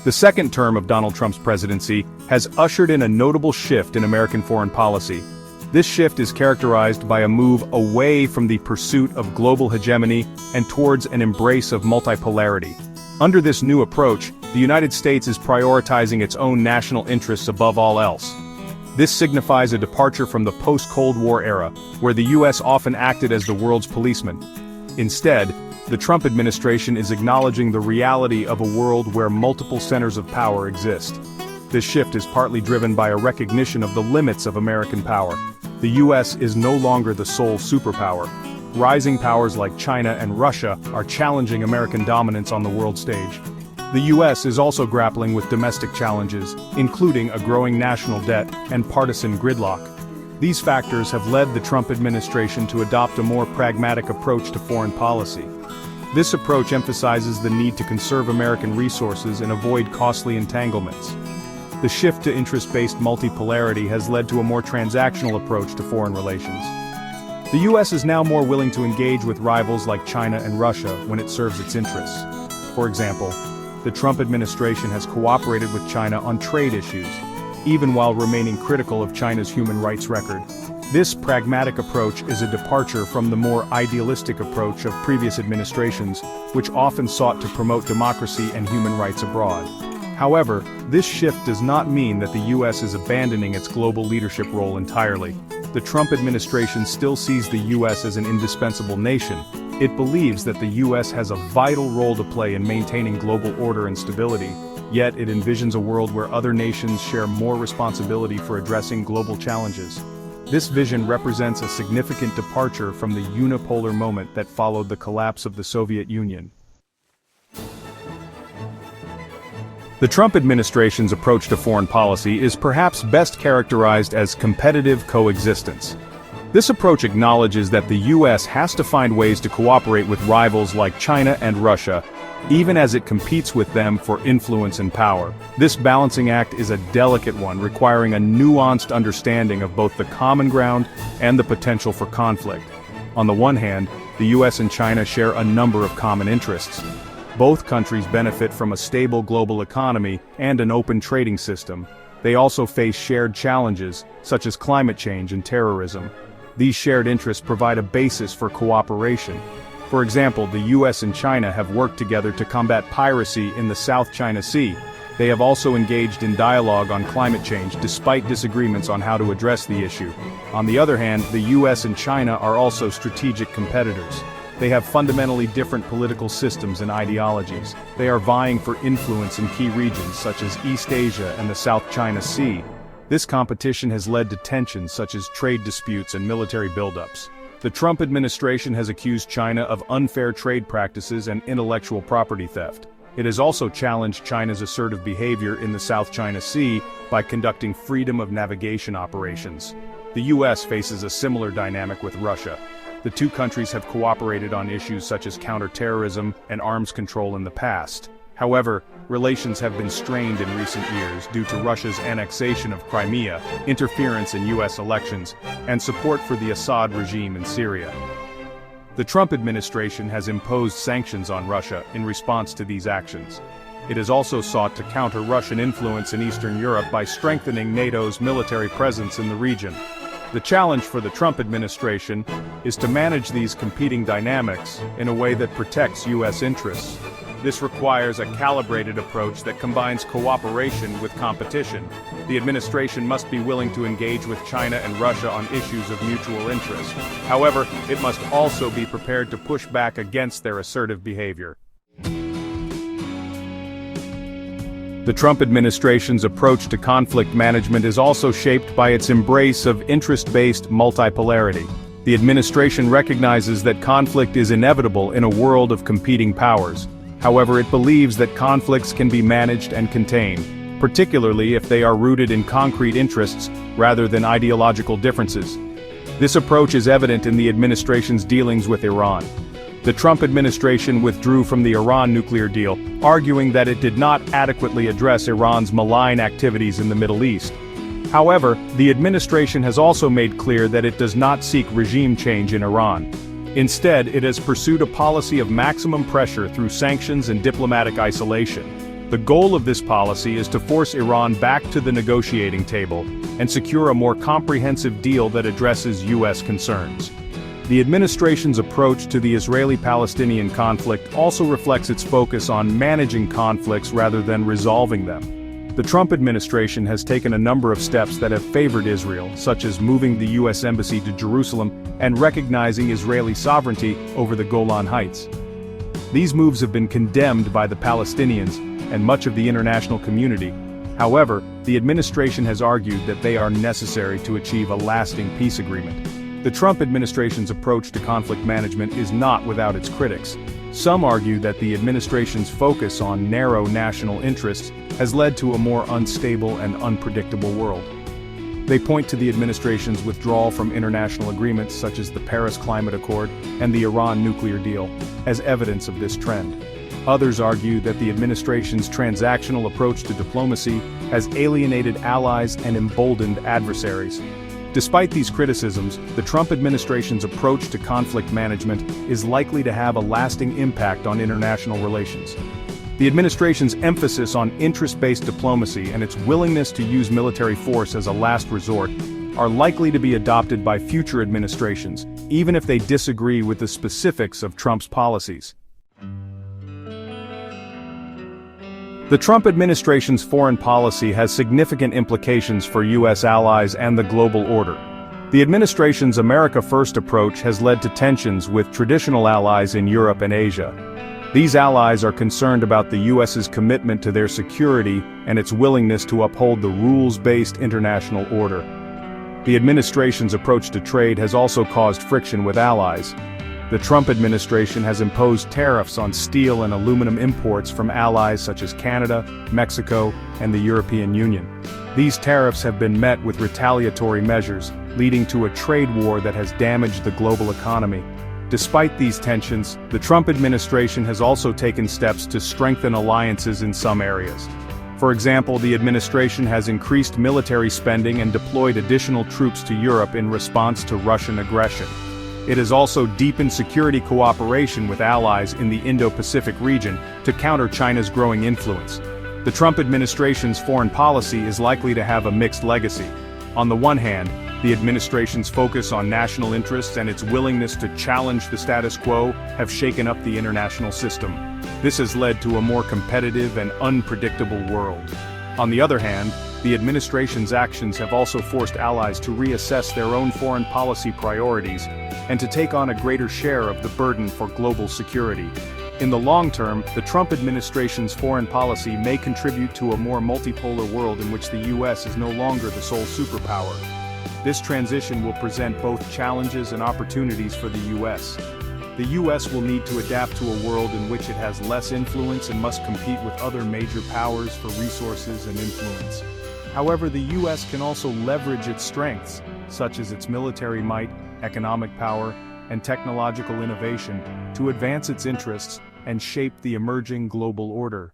The second term of Donald Trump's presidency has ushered in a notable shift in American foreign policy. This shift is characterized by a move away from the pursuit of global hegemony and towards an embrace of multipolarity. Under this new approach, the United States is prioritizing its own national interests above all else. This signifies a departure from the post-Cold War era, where the U.S. often acted as the world's policeman. Instead, the Trump administration is acknowledging the reality of a world where multiple centers of power exist. This shift is partly driven by a recognition of the limits of American power. The U.S. is no longer the sole superpower. Rising powers like China and Russia are challenging American dominance on the world stage. The U.S. is also grappling with domestic challenges, including a growing national debt and partisan gridlock. These factors have led the Trump administration to adopt a more pragmatic approach to foreign policy. This approach emphasizes the need to conserve American resources and avoid costly entanglements. The shift to interest-based multipolarity has led to a more transactional approach to foreign relations. The U.S. is now more willing to engage with rivals like China and Russia when it serves its interests. For example, the Trump administration has cooperated with China on trade issues, even while remaining critical of China's human rights record. This pragmatic approach is a departure from the more idealistic approach of previous administrations, which often sought to promote democracy and human rights abroad. However, this shift does not mean that the U.S. is abandoning its global leadership role entirely. The Trump administration still sees the U.S. as an indispensable nation. It believes that the U.S. has a vital role to play in maintaining global order and stability, yet it envisions a world where other nations share more responsibility for addressing global challenges. This vision represents a significant departure from the unipolar moment that followed the collapse of the Soviet Union. The Trump administration's approach to foreign policy is perhaps best characterized as competitive coexistence. This approach acknowledges that the U.S. has to find ways to cooperate with rivals like China and Russia, even as it competes with them for influence and power. This balancing act is a delicate one, requiring a nuanced understanding of both the common ground and the potential for conflict. On the one hand, the U.S. and China share a number of common interests. Both countries benefit from a stable global economy and an open trading system. They also face shared challenges, such as climate change and terrorism. These shared interests provide a basis for cooperation. For example, the U.S. and China have worked together to combat piracy in the South China Sea. They have also engaged in dialogue on climate change despite disagreements on how to address the issue. On the other hand, the U.S. and China are also strategic competitors. They have fundamentally different political systems and ideologies. They are vying for influence in key regions such as East Asia and the South China Sea. This competition has led to tensions such as trade disputes and military buildups. The Trump administration has accused China of unfair trade practices and intellectual property theft. It has also challenged China's assertive behavior in the South China Sea by conducting freedom of navigation operations. The U.S. faces a similar dynamic with Russia. The two countries have cooperated on issues such as counterterrorism and arms control in the past. However, relations have been strained in recent years due to Russia's annexation of Crimea, interference in U.S. elections, and support for the Assad regime in Syria. The Trump administration has imposed sanctions on Russia in response to these actions. It has also sought to counter Russian influence in Eastern Europe by strengthening NATO's military presence in the region. The challenge for the Trump administration is to manage these competing dynamics in a way that protects U.S. interests. This requires a calibrated approach that combines cooperation with competition. The administration must be willing to engage with China and Russia on issues of mutual interest. However, it must also be prepared to push back against their assertive behavior. The Trump administration's approach to conflict management is also shaped by its embrace of interest-based multipolarity. The administration recognizes that conflict is inevitable in a world of competing powers. However, it believes that conflicts can be managed and contained, particularly if they are rooted in concrete interests rather than ideological differences. This approach is evident in the administration's dealings with Iran. The Trump administration withdrew from the Iran nuclear deal, arguing that it did not adequately address Iran's malign activities in the Middle East. However, the administration has also made clear that it does not seek regime change in Iran. Instead, it has pursued a policy of maximum pressure through sanctions and diplomatic isolation. The goal of this policy is to force Iran back to the negotiating table and secure a more comprehensive deal that addresses U.S. concerns. The administration's approach to the Israeli-Palestinian conflict also reflects its focus on managing conflicts rather than resolving them. The Trump administration has taken a number of steps that have favored Israel, such as moving the U.S. Embassy to Jerusalem and recognizing Israeli sovereignty over the Golan Heights. These moves have been condemned by the Palestinians and much of the international community. However, the administration has argued that they are necessary to achieve a lasting peace agreement. The Trump administration's approach to conflict management is not without its critics. Some argue that the administration's focus on narrow national interests has led to a more unstable and unpredictable world. They point to the administration's withdrawal from international agreements such as the Paris Climate Accord and the Iran nuclear deal as evidence of this trend. Others argue that the administration's transactional approach to diplomacy has alienated allies and emboldened adversaries. Despite these criticisms, the Trump administration's approach to conflict management is likely to have a lasting impact on international relations. The administration's emphasis on interest-based diplomacy and its willingness to use military force as a last resort are likely to be adopted by future administrations, even if they disagree with the specifics of Trump's policies. The Trump administration's foreign policy has significant implications for U.S. allies and the global order. The administration's America First approach has led to tensions with traditional allies in Europe and Asia. These allies are concerned about the U.S.'s commitment to their security and its willingness to uphold the rules-based international order. The administration's approach to trade has also caused friction with allies. The Trump administration has imposed tariffs on steel and aluminum imports from allies such as Canada, Mexico, and the European Union. These tariffs have been met with retaliatory measures, leading to a trade war that has damaged the global economy. Despite these tensions, the Trump administration has also taken steps to strengthen alliances in some areas. For example, the administration has increased military spending and deployed additional troops to Europe in response to Russian aggression. It has also deepened security cooperation with allies in the Indo-Pacific region to counter China's growing influence. The Trump administration's foreign policy is likely to have a mixed legacy. On the one hand, the administration's focus on national interests and its willingness to challenge the status quo have shaken up the international system. This has led to a more competitive and unpredictable world. On the other hand, the administration's actions have also forced allies to reassess their own foreign policy priorities and to take on a greater share of the burden for global security. In the long term, the Trump administration's foreign policy may contribute to a more multipolar world in which the U.S. is no longer the sole superpower. This transition will present both challenges and opportunities for the U.S. The U.S. will need to adapt to a world in which it has less influence and must compete with other major powers for resources and influence. However, the U.S. can also leverage its strengths, such as its military might, economic power, and technological innovation, to advance its interests and shape the emerging global order.